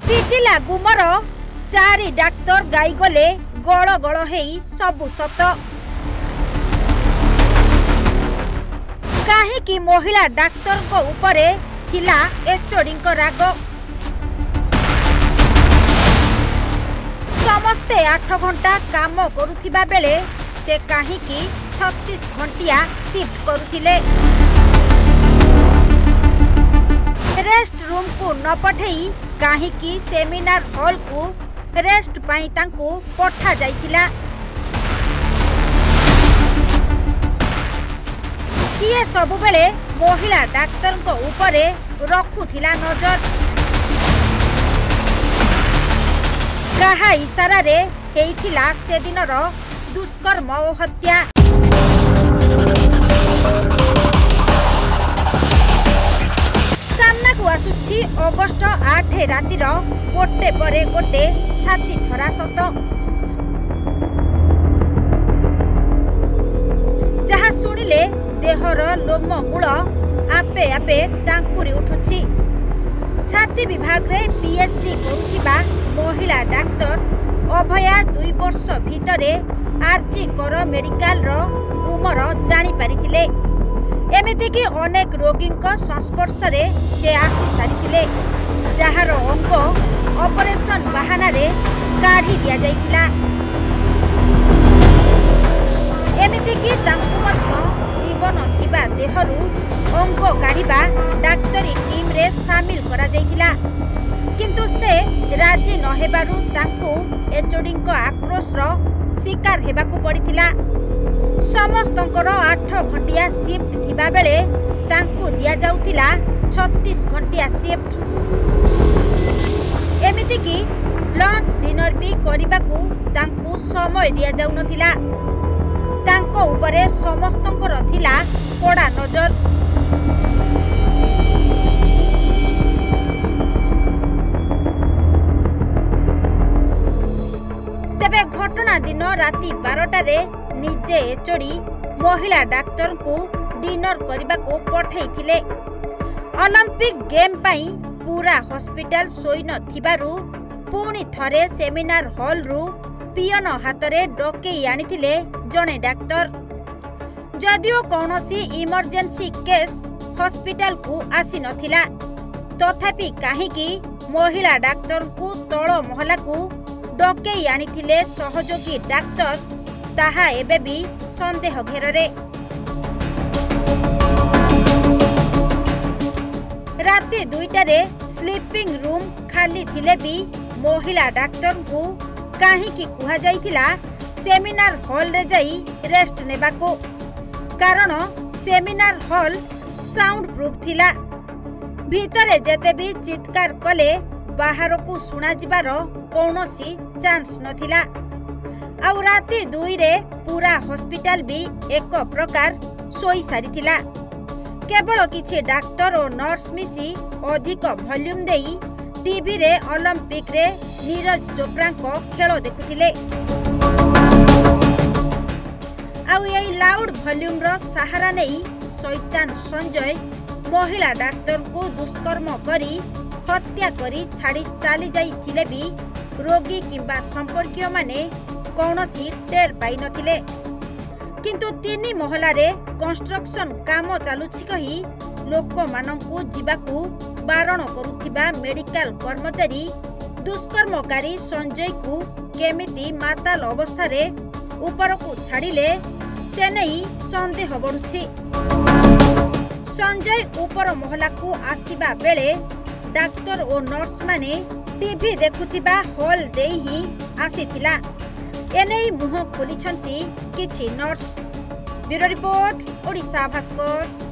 पिटिला गुमर चारि डाक्तर गाई गले गल गल हेई सबु सत कहीं महिला डाक्तर को उपरे थिला एचओडी राग समस्ते 8 घंटा काम करुथिबा बेले से कहीं 36 घंटिया शिफ्ट करुथिले रेस्ट रूम को न पठेई कहीं सेमिनार हॉल को रेस्ट पाई तांको पठा जाइतिला किए सबु बेले महिला डाक्तर को उपरे रखुथिला नजर कहा इशारा रे हेइथिला से दिनर दुष्कर्म और हत्या सामना को आसुछि अगस्ट 8 रातिर गोटे परे गोटे छाती थरा सत जहा सुनिले देहर लोम मूल आपे आपे टांकुरी उठुछि छाती विभाग रे पीएचडी करुथिबा महिला डाक्तर अभया 2 वर्ष भितरे आरजी कर मेडिकल रो उमर जानी पारिथिले एमिति कि अनेक रोगी संस्पर्श रे से आसी सारिथिले जहार अंग ऑपरेशन बहाना रे काढ़ी दिया जाइतिला एमिति कि तांकु मध्य जीवन थिबा देहरु अंग काढ़िबा डाक्तरी टीम रे शामिल करा जाइतिला किंतु से राजी न हेबारु तांकु एचओडी आक्रोश रो शिकार हेबाकु पड़िथिला समस्तंकर 8 घंटिया शिफ्ट थिबा बेले तांकु दिया जाउथिला 36 घंटिया शिफ्ट एमिति कि लंच डिनर भी करिबाकु तांकु समय दिया जाउ नथिला तांको उपरे समस्तंकर थिला कड़ा नजर तेबे घटना दिन राति 12टा रे निजे एचओडी महिला डाक्तर को डिनर करने को पठाइथिले ओलंपिक गेम पाई पूरा हॉस्पिटल सोई नथिबारु पुणी थरे सेमिनार हॉल रु पियन हातरे डकेई आनिथिले जने डाक्तर जदियो कौनसी इमरजेंसी केस हॉस्पिटल को आसी नथिला तथापि काहेकि महिला डाक्तर को तळ महला को डकेई आनिथिले सहयोगी डाक्तर ताहा एबे भी संदेह घेरे राति 2टारे स्लीपिंग रूम खाली थिले भी महिला डाक्तर को काहेकि कुहा जाइथिला सेमिनार हॉल रे जाई रेस्ट नेबाको कारण सेमिनार हॉल साउंड प्रूफ थिला भीतरे जेते भी चित्कार कले बाहर को सुना जिबार कौनसी चांस नथिला आउ राति 2 रे पूरा हॉस्पिटल भी एक प्रकार सोई सारिथिला केवल किछि डाक्तर और नर्स मिसी अधिक वॉल्यूम देई टीवी रे ओलंपिक रे नीरज चोपड़ा को खेल देखुथिले आउ यही लाउड वॉल्यूम रो सहारा नहीं शैतान संजय महिला डाक्तर को दुष्कर्म करी हत्या करी छाड़ी चली जाइथिले भी रोगी किंबा संपर्कीय माने कौनसी टेर पाई नथिले किंतु 3 महला रे कंस्ट्रक्शन काम चालुछि कही लोक माननकु जिबाकु बारण करुथिबा मेडिकल कर्मचारी दुष्कर्मकारी संजय को केमिति माताल अवस्था रे ऊपर को छाड़िले से नहीं संदेह बढ़ुछि संजय ऊपर महला को आसीबा बेले डाक्तर और नर्स माने टीवी देखुथिबा हॉल देई ही आसीथिला एने मुह खोली किछि nurse bureau report Odisha Bhaskar.